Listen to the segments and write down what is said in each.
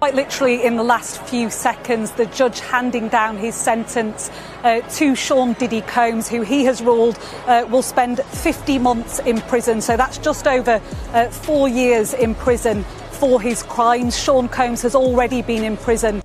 Quite literally in the last few seconds, the judge handing down his sentence to Sean Diddy Combs, who he has ruled will spend 50 months in prison. So that's just over 4 years in prison for his crimes. Sean Combs has already been in prison.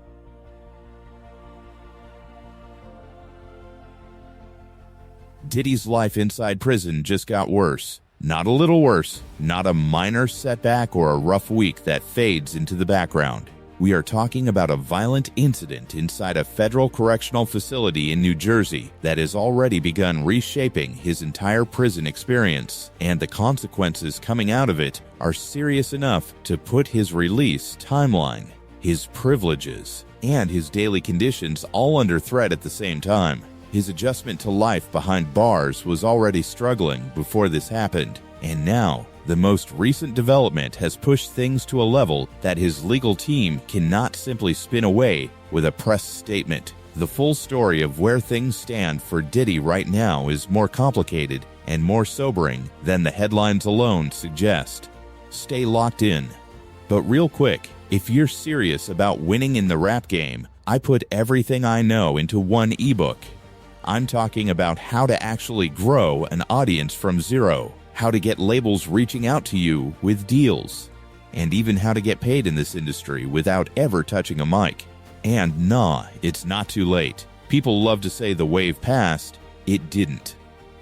Diddy's life inside prison just got worse. Not a little worse, not a minor setback or a rough week that fades into the background. We are talking about a violent incident inside a federal correctional facility in New Jersey that has already begun reshaping his entire prison experience, and the consequences coming out of it are serious enough to put his release timeline, his privileges, and his daily conditions all under threat at the same time. His adjustment to life behind bars was already struggling before this happened, and now the most recent development has pushed things to a level that his legal team cannot simply spin away with a press statement. The full story of where things stand for Diddy right now is more complicated and more sobering than the headlines alone suggest. Stay locked in. But real quick, if you're serious about winning in the rap game, I put everything I know into one ebook. I'm talking about how to actually grow an audience from zero, how to get labels reaching out to you with deals, and even how to get paid in this industry without ever touching a mic. And nah, it's not too late. People love to say the wave passed. It didn't.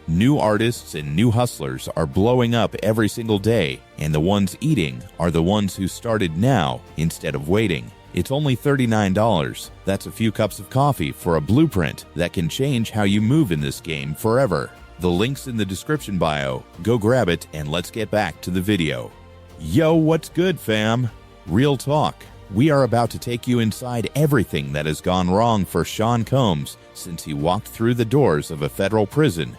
New artists and new hustlers are blowing up every single day, and the ones eating are the ones who started now instead of waiting. It's only $39. That's a few cups of coffee for a blueprint that can change how you move in this game forever. The link's in the description bio. Go grab it and let's get back to the video. Yo, what's good, fam? Real talk. We are about to take you inside everything that has gone wrong for Sean Combs since he walked through the doors of a federal prison.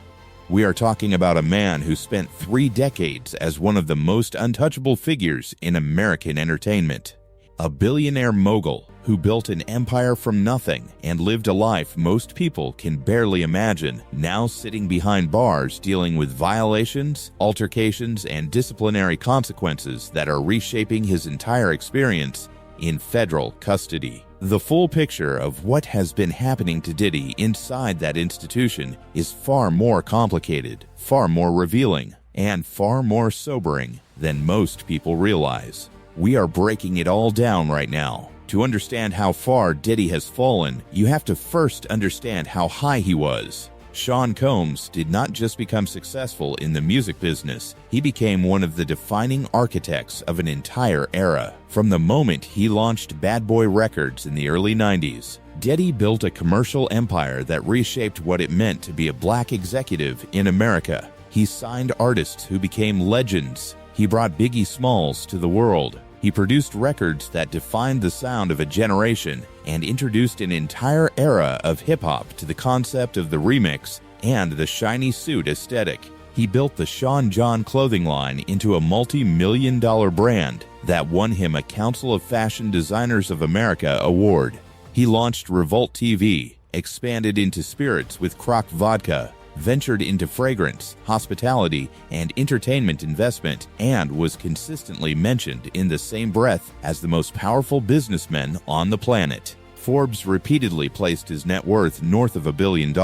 We are talking about a man who spent 3 decades as one of the most untouchable figures in American entertainment. A billionaire mogul who built an empire from nothing and lived a life most people can barely imagine, now sitting behind bars dealing with violations, altercations, and disciplinary consequences that are reshaping his entire experience in federal custody. The full picture of what has been happening to Diddy inside that institution is far more complicated, far more revealing, and far more sobering than most people realize. We are breaking it all down right now. To understand how far Diddy has fallen, you have to first understand how high he was. Sean Combs did not just become successful in the music business, he became one of the defining architects of an entire era. From the moment he launched Bad Boy Records in the early 90s, Diddy built a commercial empire that reshaped what it meant to be a black executive in America. He signed artists who became legends. He brought Biggie Smalls to the world. He produced records that defined the sound of a generation and introduced an entire era of hip-hop to the concept of the remix and the shiny suit aesthetic. He built the Sean John clothing line into a multi-million-dollar brand that won him a Council of Fashion Designers of America award. He launched Revolt TV, expanded into spirits with Croc Vodka, ventured into fragrance, hospitality, and entertainment investment, and was consistently mentioned in the same breath as the most powerful businessmen on the planet. Forbes repeatedly placed his net worth north of $1 billion.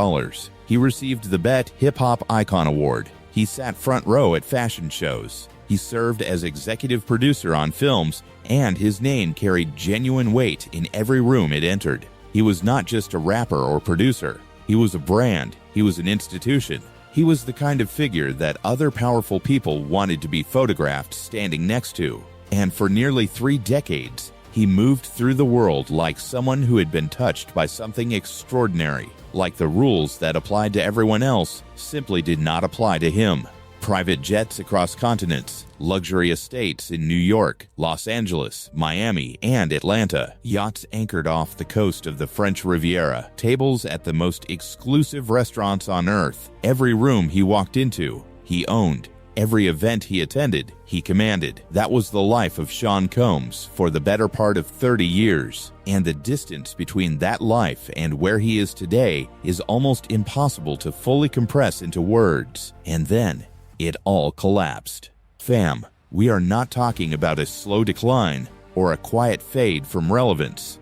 He received the BET Hip Hop Icon Award. He sat front row at fashion shows. He served as executive producer on films, and his name carried genuine weight in every room it entered. He was not just a rapper or producer. He was a brand. He was an institution. He was the kind of figure that other powerful people wanted to be photographed standing next to. And for nearly 3 decades, he moved through the world like someone who had been touched by something extraordinary, like the rules that applied to everyone else simply did not apply to him. Private jets across continents, luxury estates in New York, Los Angeles, Miami, and Atlanta, yachts anchored off the coast of the French Riviera, tables at the most exclusive restaurants on earth. Every room he walked into, he owned. Every event he attended, he commanded. That was the life of Sean Combs for the better part of 30 years. And the distance between that life and where he is today is almost impossible to fully compress into words. And then it all collapsed. Fam, we are not talking about a slow decline. or a quiet fade from relevance.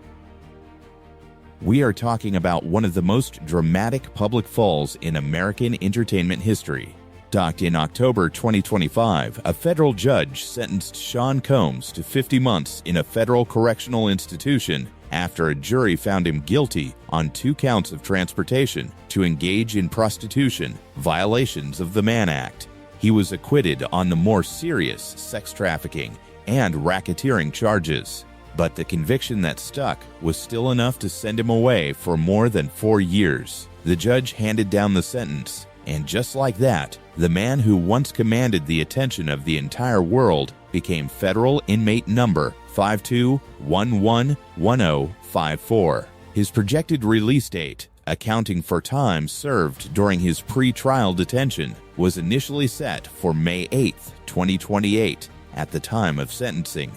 We are talking about one of the most dramatic public falls in American entertainment history. Docked in October 2025, a federal judge sentenced Sean Combs to 50 months in a federal correctional institution after a jury found him guilty on 2 counts of transportation to engage in prostitution, violations of the Mann Act. He was acquitted on the more serious sex trafficking and racketeering charges. But the conviction that stuck was still enough to send him away for more than 4 years. The judge handed down the sentence, and just like that, the man who once commanded the attention of the entire world became federal inmate number 52111054. His projected release date, accounting for time served during his pre-trial detention, was initially set for May 8, 2028, at the time of sentencing.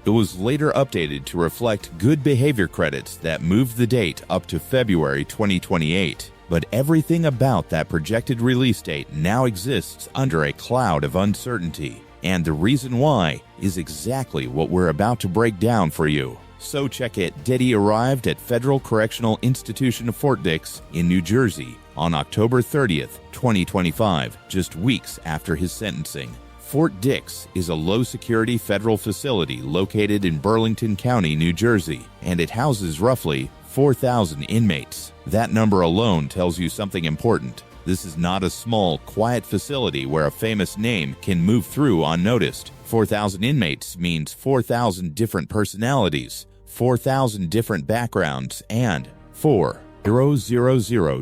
It was later updated to reflect good behavior credits that moved the date up to February 2028. But everything about that projected release date now exists under a cloud of uncertainty. And the reason why is exactly what we're about to break down for you. So check it. Diddy arrived at Federal Correctional Institution of Fort Dix in New Jersey on October 30th, 2025, just weeks after his sentencing. Fort Dix is a low-security federal facility located in Burlington County, New Jersey, and it houses roughly 4,000 inmates. That number alone tells you something important. This is not a small, quiet facility where a famous name can move through unnoticed. 4,000 inmates means 4,000 different personalities, 4,000 different backgrounds, and 4,000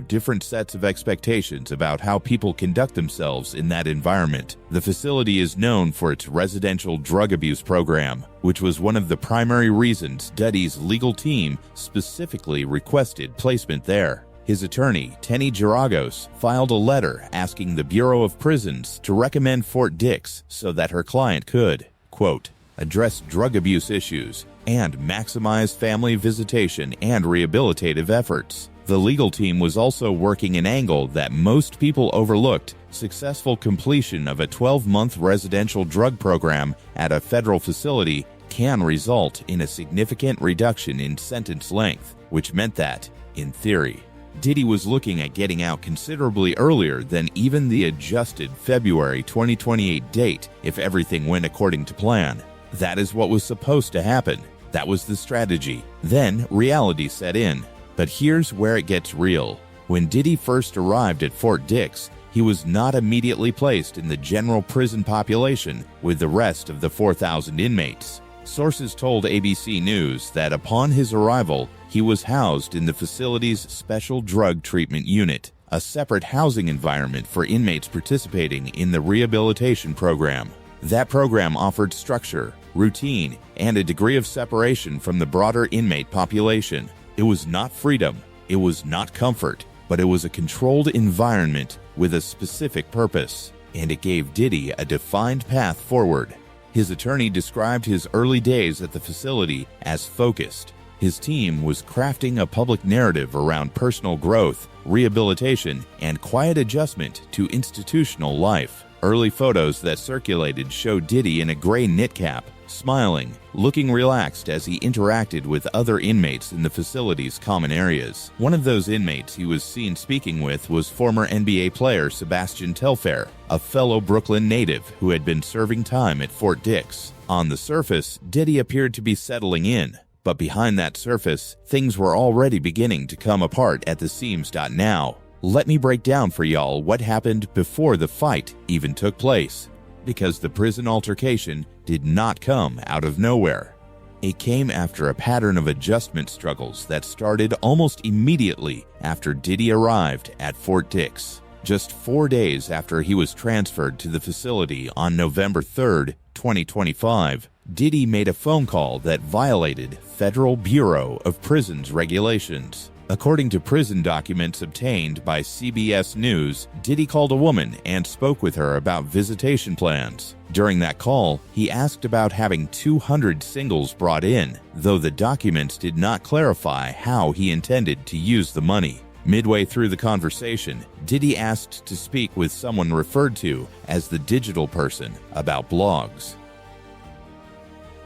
different sets of expectations about how people conduct themselves in that environment. The facility is known for its residential drug abuse program, which was one of the primary reasons Diddy's legal team specifically requested placement there. His attorney, Tenny Geragos, filed a letter asking the Bureau of Prisons to recommend Fort Dix so that her client could, quote, address drug abuse issues and maximize family visitation and rehabilitative efforts. The legal team was also working an angle that most people overlooked: successful completion of a 12-month residential drug program at a federal facility can result in a significant reduction in sentence length, which meant that, in theory, Diddy was looking at getting out considerably earlier than even the adjusted February 2028 date if everything went according to plan. That is what was supposed to happen. That was the strategy. Then reality set in. But here's where it gets real. When Diddy first arrived at Fort Dix, he was not immediately placed in the general prison population with the rest of the 4,000 inmates. Sources told ABC News that upon his arrival, he was housed in the facility's Special Drug Treatment Unit, a separate housing environment for inmates participating in the rehabilitation program. That program offered structure, routine, and a degree of separation from the broader inmate population. It was not freedom, it was not comfort, but it was a controlled environment with a specific purpose, and it gave Diddy a defined path forward. His attorney described his early days at the facility as focused. His team was crafting a public narrative around personal growth, rehabilitation, and quiet adjustment to institutional life. Early photos that circulated showed Diddy in a gray knit cap, smiling, looking relaxed as he interacted with other inmates in the facility's common areas. One of those inmates he was seen speaking with was former NBA player Sebastian Telfair, a fellow Brooklyn native who had been serving time at Fort Dix. On the surface, Diddy appeared to be settling in, but behind that surface, things were already beginning to come apart at the seams. Now, let me break down for y'all what happened before the fight even took place, because the prison altercation did not come out of nowhere. It came after a pattern of adjustment struggles that started almost immediately after Diddy arrived at Fort Dix. Just 4 days after he was transferred to the facility on November 3rd, 2025, Diddy made a phone call that violated Federal Bureau of Prisons regulations. According to prison documents obtained by CBS News, Diddy called a woman and spoke with her about visitation plans. During that call, he asked about having 200 singles brought in, though the documents did not clarify how he intended to use the money. Midway through the conversation, Diddy asked to speak with someone referred to as the digital person about blogs.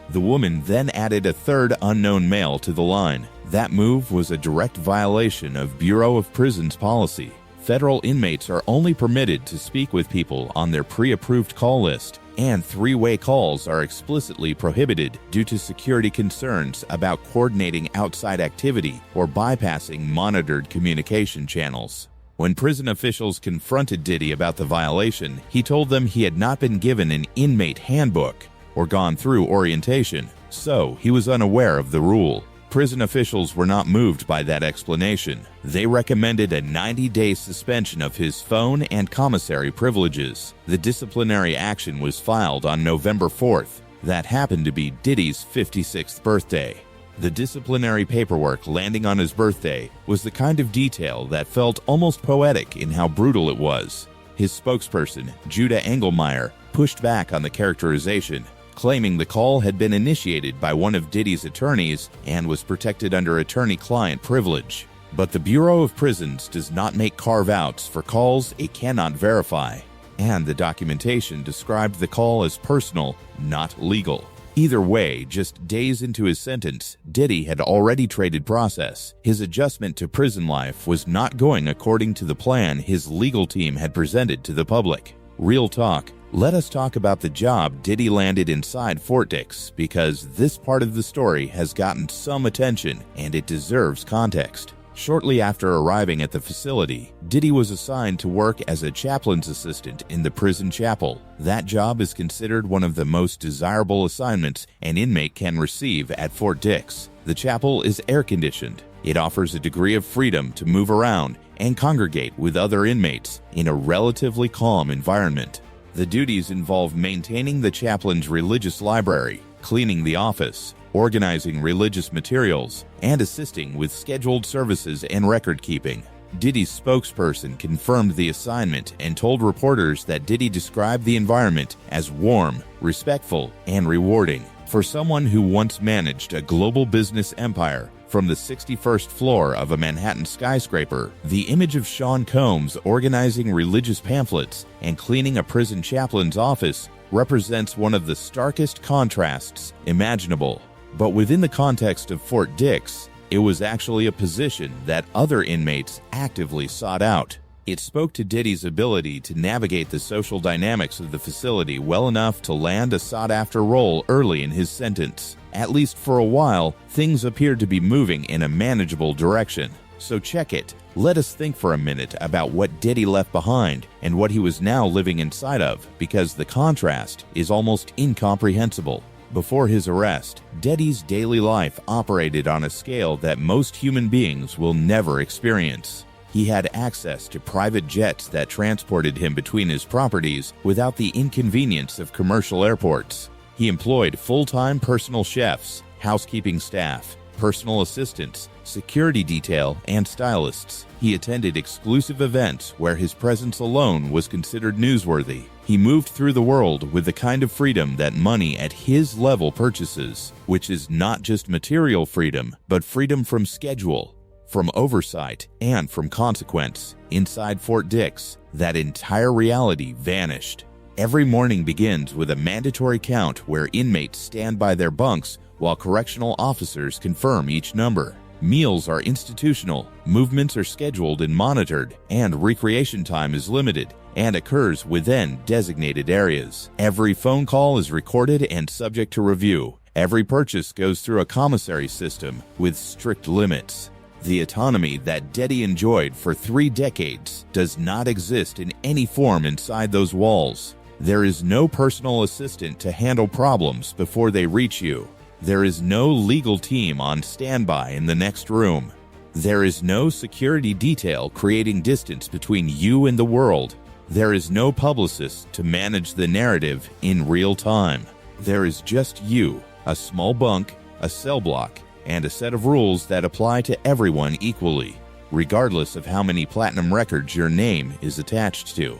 The woman then added a third unknown male to the line. That move was a direct violation of Bureau of Prisons policy. Federal inmates are only permitted to speak with people on their pre-approved call list, and three-way calls are explicitly prohibited due to security concerns about coordinating outside activity or bypassing monitored communication channels. When prison officials confronted Diddy about the violation, he told them he had not been given an inmate handbook or gone through orientation, so he was unaware of the rule. Prison officials were not moved by that explanation. They recommended a 90-day suspension of his phone and commissary privileges. The disciplinary action was filed on November 4th. That happened to be Diddy's 56th birthday. The disciplinary paperwork landing on his birthday was the kind of detail that felt almost poetic in how brutal it was. His spokesperson, Judah Engelmeyer, pushed back on the characterization, claiming the call had been initiated by one of Diddy's attorneys and was protected under attorney-client privilege. But the Bureau of Prisons does not make carve-outs for calls it cannot verify, and the documentation described the call as personal, not legal. Either way, just days into his sentence, Diddy had already traded process. His adjustment to prison life was not going according to the plan his legal team had presented to the public. Real talk. Let us talk about the job Diddy landed inside Fort Dix, because this part of the story has gotten some attention and it deserves context. Shortly after arriving at the facility, Diddy was assigned to work as a chaplain's assistant in the prison chapel. That job is considered one of the most desirable assignments an inmate can receive at Fort Dix. The chapel is air-conditioned. It offers a degree of freedom to move around and congregate with other inmates in a relatively calm environment. The duties involve maintaining the chaplain's religious library, cleaning the office, organizing religious materials, and assisting with scheduled services and record-keeping. Diddy's spokesperson confirmed the assignment and told reporters that Diddy described the environment as warm, respectful, and rewarding. For someone who once managed a global business empire from the 61st floor of a Manhattan skyscraper, the image of Sean Combs organizing religious pamphlets and cleaning a prison chaplain's office represents one of the starkest contrasts imaginable. But within the context of Fort Dix, it was actually a position that other inmates actively sought out. It spoke to Diddy's ability to navigate the social dynamics of the facility well enough to land a sought-after role early in his sentence. At least for a while, things appeared to be moving in a manageable direction. So check it. Let us think for a minute about what Diddy left behind and what he was now living inside of, because the contrast is almost incomprehensible. Before his arrest, Diddy's daily life operated on a scale that most human beings will never experience. He had access to private jets that transported him between his properties without the inconvenience of commercial airports. He employed full-time personal chefs, housekeeping staff, personal assistants, security detail, and stylists. He attended exclusive events where his presence alone was considered newsworthy. He moved through the world with the kind of freedom that money at his level purchases, which is not just material freedom, but freedom from schedule, from oversight, and from consequence. Inside Fort Dix, that entire reality vanished. Every morning begins with a mandatory count where inmates stand by their bunks while correctional officers confirm each number. Meals are institutional, movements are scheduled and monitored, and recreation time is limited and occurs within designated areas. Every phone call is recorded and subject to review. Every purchase goes through a commissary system with strict limits. The autonomy that Diddy enjoyed for 3 decades does not exist in any form inside those walls. There is no personal assistant to handle problems before they reach you. There is no legal team on standby in the next room. There is no security detail creating distance between you and the world. There is no publicist to manage the narrative in real time. There is just you, a small bunk, a cell block, and a set of rules that apply to everyone equally, regardless of how many platinum records your name is attached to.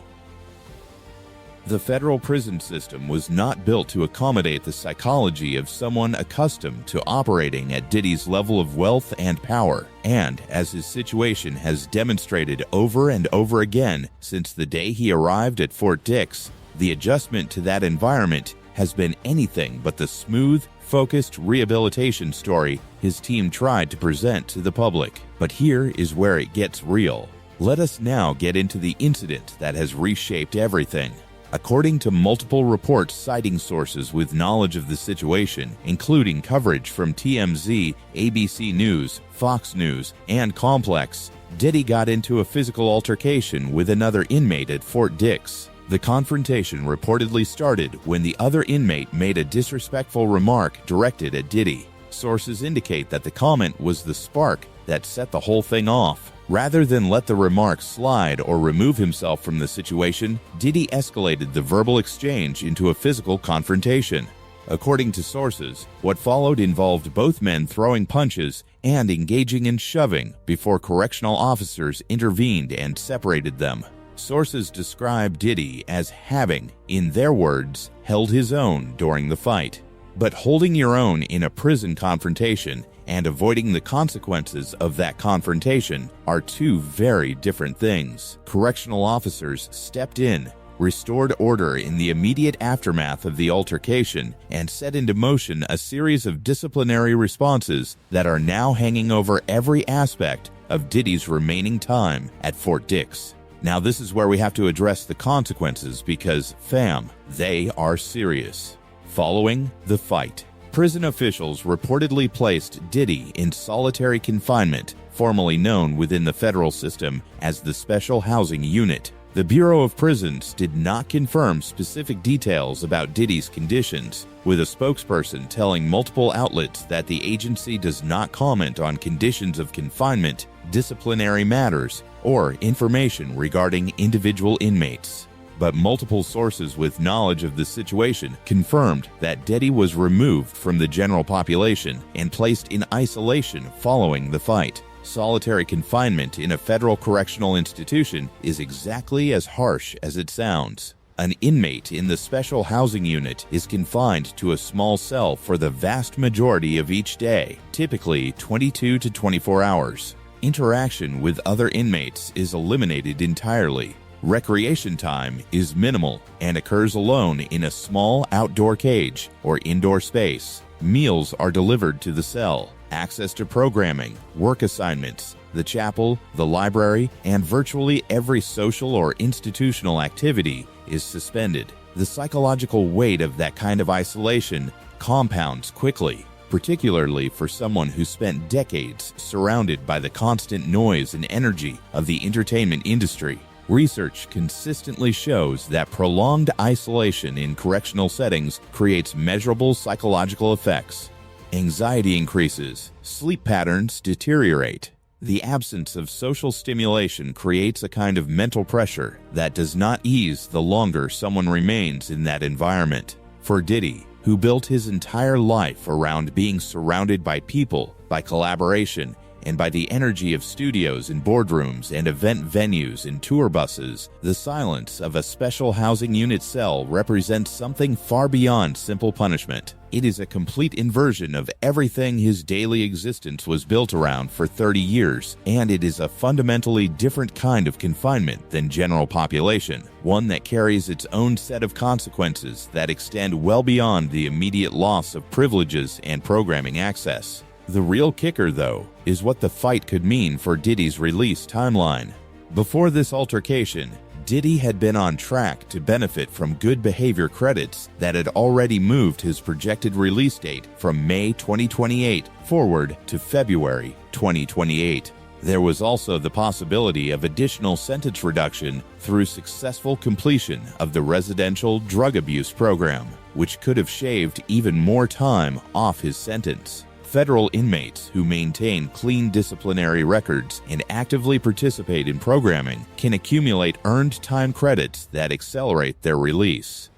The federal prison system was not built to accommodate the psychology of someone accustomed to operating at Diddy's level of wealth and power, and as his situation has demonstrated over and over again since the day he arrived at Fort Dix, the adjustment to that environment has been anything but the smooth, hyper-focused rehabilitation story his team tried to present to the public. But here is where it gets real. Let us now get into the incident that has reshaped everything. According to multiple reports citing sources with knowledge of the situation, including coverage from TMZ, ABC News, Fox News, and Complex, Diddy got into a physical altercation with another inmate at Fort Dix. The confrontation reportedly started when the other inmate made a disrespectful remark directed at Diddy. Sources indicate that the comment was the spark that set the whole thing off. Rather than let the remark slide or remove himself from the situation, Diddy escalated the verbal exchange into a physical confrontation. According to sources, what followed involved both men throwing punches and engaging in shoving before correctional officers intervened and separated them. Sources describe Diddy as having, in their words, held his own during the fight. But holding your own in a prison confrontation and avoiding the consequences of that confrontation are two very different things. Correctional officers stepped in, restored order in the immediate aftermath of the altercation, and set into motion a series of disciplinary responses that are now hanging over every aspect of Diddy's remaining time at Fort Dix. Now this is where we have to address the consequences because, fam, they are serious. Following the fight, prison officials reportedly placed Diddy in solitary confinement, formerly known within the federal system as the Special Housing Unit. The Bureau of Prisons did not confirm specific details about Diddy's conditions, with a spokesperson telling multiple outlets that the agency does not comment on conditions of confinement, disciplinary matters, or information regarding individual inmates. But multiple sources with knowledge of the situation confirmed that Diddy was removed from the general population and placed in isolation following the fight. Solitary confinement in a federal correctional institution is exactly as harsh as it sounds. An inmate in the Special Housing Unit is confined to a small cell for the vast majority of each day, typically 22 to 24 hours. Interaction with other inmates is eliminated entirely. Recreation time is minimal and occurs alone in a small outdoor cage or indoor space. Meals are delivered to the cell. Access to programming, work assignments, the chapel, the library, and virtually every social or institutional activity is suspended. The psychological weight of that kind of isolation compounds quickly, particularly for someone who spent decades surrounded by the constant noise and energy of the entertainment industry. Research consistently shows that prolonged isolation in correctional settings creates measurable psychological effects. Anxiety increases, sleep patterns deteriorate. The absence of social stimulation creates a kind of mental pressure that does not ease the longer someone remains in that environment. For Diddy, who built his entire life around being surrounded by people, by collaboration, and by the energy of studios and boardrooms and event venues and tour buses, the silence of a special housing unit cell represents something far beyond simple punishment. It is a complete inversion of everything his daily existence was built around for 30 years, and it is a fundamentally different kind of confinement than general population, one that carries its own set of consequences that extend well beyond the immediate loss of privileges and programming access. The real kicker, though, is what the fight could mean for Diddy's release timeline. Before this altercation, Diddy had been on track to benefit from good behavior credits that had already moved his projected release date from May 2028 forward to February 2028. There was also the possibility of additional sentence reduction through successful completion of the residential drug abuse program, which could have shaved even more time off his sentence. Federal inmates who maintain clean disciplinary records and actively participate in programming can accumulate earned time credits that accelerate their release.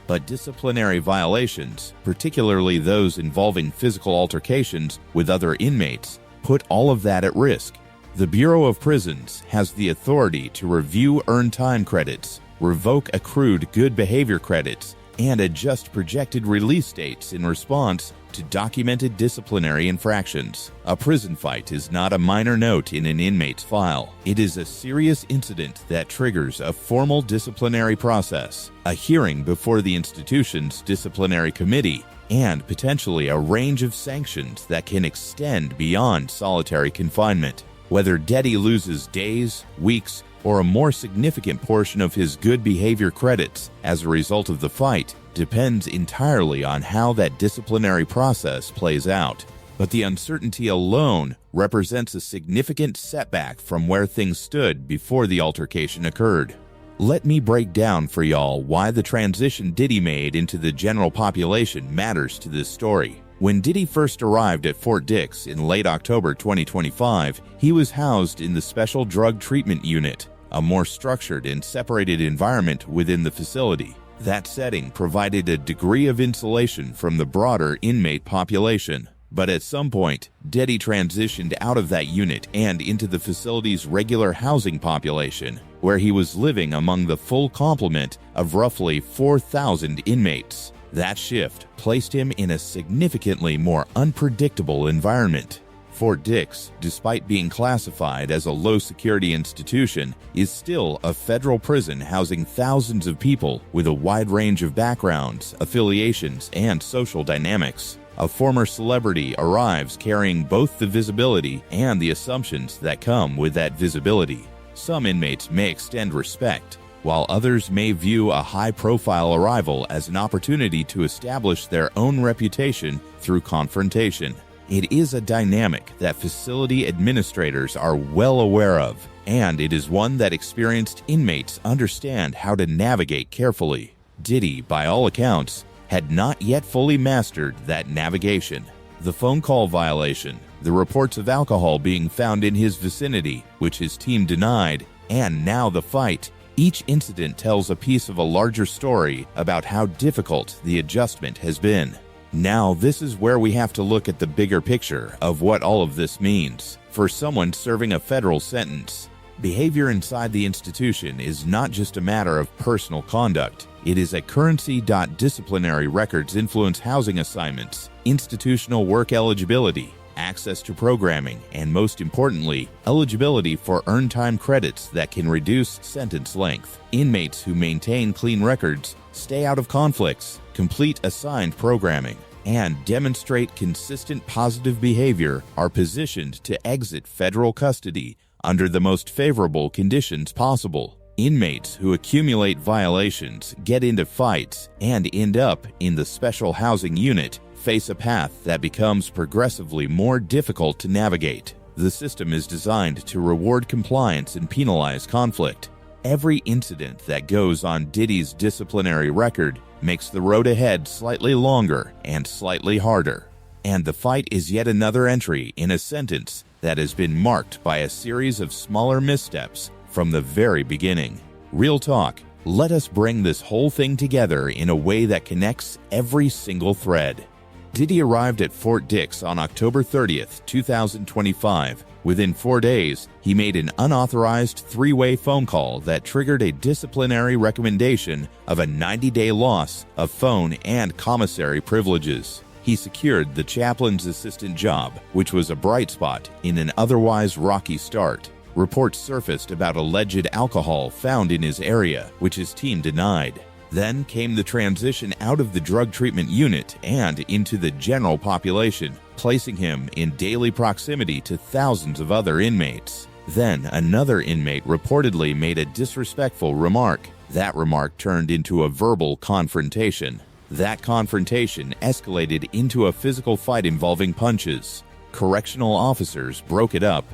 But disciplinary violations, particularly those involving physical altercations with other inmates, put all of that at risk. The Bureau of Prisons has the authority to review earned time credits, revoke accrued good behavior credits, and adjust projected release dates in response to documented disciplinary infractions. A prison fight is not a minor note in an inmate's file. It is a serious incident that triggers a formal disciplinary process, a hearing before the institution's disciplinary committee, and potentially a range of sanctions that can extend beyond solitary confinement. Whether Diddy loses days, weeks, or a more significant portion of his good behavior credits as a result of the fight depends entirely on how that disciplinary process plays out. But the uncertainty alone represents a significant setback from where things stood before the altercation occurred. Let me break down for y'all why the transition Diddy made into the general population matters to this story. When Diddy first arrived at Fort Dix in late October 2025, he was housed in the Special Drug Treatment Unit, a more structured and separated environment within the facility. That setting provided a degree of insulation from the broader inmate population. But at some point, Diddy transitioned out of that unit and into the facility's regular housing population, where he was living among the full complement of roughly 4,000 inmates. That shift placed him in a significantly more unpredictable environment. Fort Dix, despite being classified as a low-security institution, is still a federal prison housing thousands of people with a wide range of backgrounds, affiliations, and social dynamics. A former celebrity arrives carrying both the visibility and the assumptions that come with that visibility. Some inmates may extend respect, while others may view a high-profile arrival as an opportunity to establish their own reputation through confrontation. It is a dynamic that facility administrators are well aware of, and it is one that experienced inmates understand how to navigate carefully. Diddy, by all accounts, had not yet fully mastered that navigation. The phone call violation, the reports of alcohol being found in his vicinity, which his team denied, and now the fight. Each incident tells a piece of a larger story about how difficult the adjustment has been. Now, this is where we have to look at the bigger picture of what all of this means. For someone serving a federal sentence, behavior inside the institution is not just a matter of personal conduct. It is a currency. Disciplinary records influence housing assignments, institutional work eligibility, access to programming, and most importantly, eligibility for earned time credits that can reduce sentence length. Inmates who maintain clean records, stay out of conflicts, complete assigned programming, and demonstrate consistent positive behavior are positioned to exit federal custody under the most favorable conditions possible. Inmates who accumulate violations, get into fights, and end up in the special housing unit face a path that becomes progressively more difficult to navigate. The system is designed to reward compliance and penalize conflict. Every incident that goes on Diddy's disciplinary record makes the road ahead slightly longer and slightly harder. And the fight is yet another entry in a sentence that has been marked by a series of smaller missteps from the very beginning. Real talk, let us bring this whole thing together in a way that connects every single thread. Diddy arrived at Fort Dix on October 30th, 2025. Within 4 days, he made an unauthorized three-way phone call that triggered a disciplinary recommendation of a 90-day loss of phone and commissary privileges. He secured the chaplain's assistant job, which was a bright spot in an otherwise rocky start. Reports surfaced about alleged alcohol found in his area, which his team denied. Then came the transition out of the drug treatment unit and into the general population, placing him in daily proximity to thousands of other inmates. Then another inmate reportedly made a disrespectful remark. That remark turned into a verbal confrontation. That confrontation escalated into a physical fight involving punches. Correctional officers broke it up.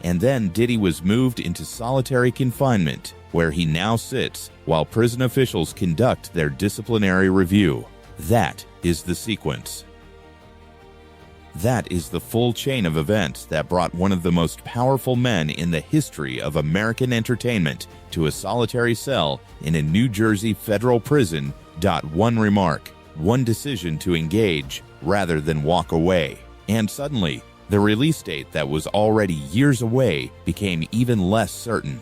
And then Diddy was moved into solitary confinement, where he now sits while prison officials conduct their disciplinary review. That is the sequence. That is the full chain of events that brought one of the most powerful men in the history of American entertainment to a solitary cell in a New Jersey federal prison. One remark, one decision to engage rather than walk away. And suddenly, the release date that was already years away became even less certain.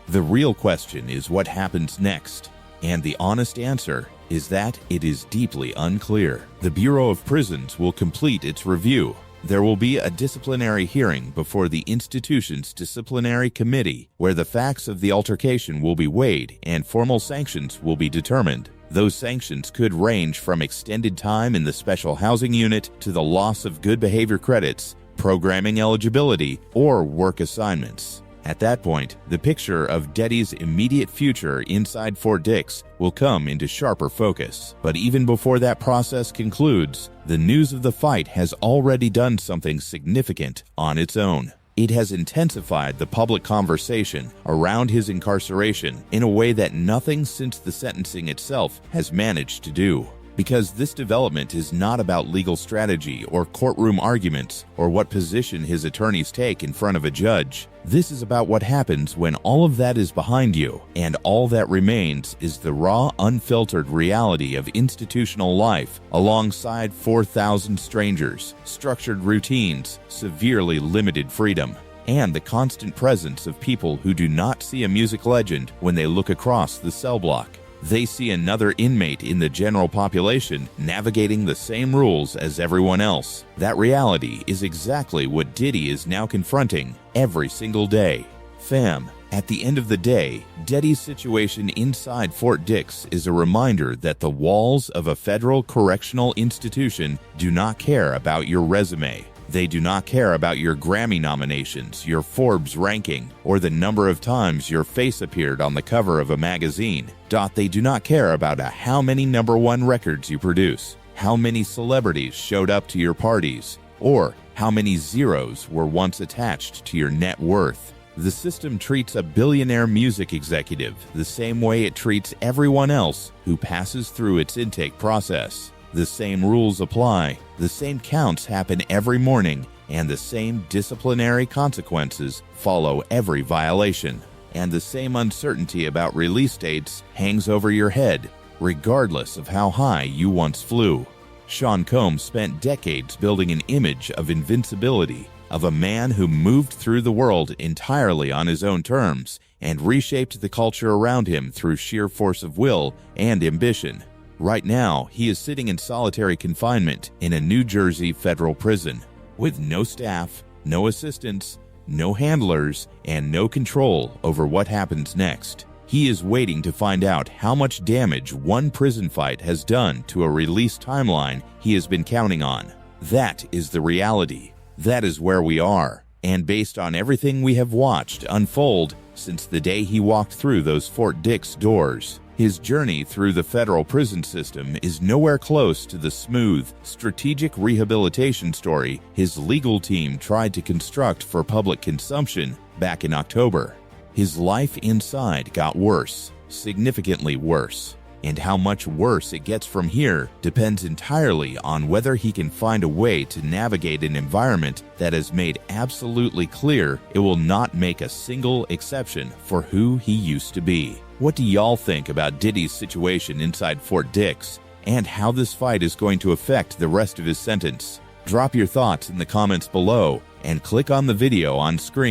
The real question is what happens next, and the honest answer is that it is deeply unclear. The Bureau of Prisons will complete its review. There will be a disciplinary hearing before the institution's disciplinary committee, where the facts of the altercation will be weighed and formal sanctions will be determined. Those sanctions could range from extended time in the special housing unit to the loss of good behavior credits, programming eligibility, or work assignments. At that point, the picture of Diddy's immediate future inside Fort Dix will come into sharper focus. But even before that process concludes, the news of the fight has already done something significant on its own. It has intensified the public conversation around his incarceration in a way that nothing since the sentencing itself has managed to do. Because this development is not about legal strategy or courtroom arguments or what position his attorneys take in front of a judge. This is about what happens when all of that is behind you and all that remains is the raw, unfiltered reality of institutional life alongside 4,000 strangers, structured routines, severely limited freedom, and the constant presence of people who do not see a music legend when they look across the cell block. They see another inmate in the general population navigating the same rules as everyone else. That reality is exactly what Diddy is now confronting every single day. Fam, at the end of the day, Diddy's situation inside Fort Dix is a reminder that the walls of a federal correctional institution do not care about your resume. They do not care about your Grammy nominations, your Forbes ranking, or the number of times your face appeared on the cover of a magazine. They do not care about how many #1 records you produce, how many celebrities showed up to your parties, or how many zeros were once attached to your net worth. The system treats a billionaire music executive the same way it treats everyone else who passes through its intake process. The same rules apply, the same counts happen every morning, and the same disciplinary consequences follow every violation. And the same uncertainty about release dates hangs over your head, regardless of how high you once flew. Sean Combs spent decades building an image of invincibility, of a man who moved through the world entirely on his own terms and reshaped the culture around him through sheer force of will and ambition. Right now, he is sitting in solitary confinement in a New Jersey federal prison, with no staff, no assistants, no handlers, and no control over what happens next. He is waiting to find out how much damage one prison fight has done to a release timeline he has been counting on. That is the reality. That is where we are. And based on everything we have watched unfold since the day he walked through those Fort Dix doors, his journey through the federal prison system is nowhere close to the smooth, strategic rehabilitation story his legal team tried to construct for public consumption back in October. His life inside got worse, significantly worse. And how much worse it gets from here depends entirely on whether he can find a way to navigate an environment that has made absolutely clear it will not make a single exception for who he used to be. What do y'all think about Diddy's situation inside Fort Dix and how this fight is going to affect the rest of his sentence? Drop your thoughts in the comments below and click on the video on screen.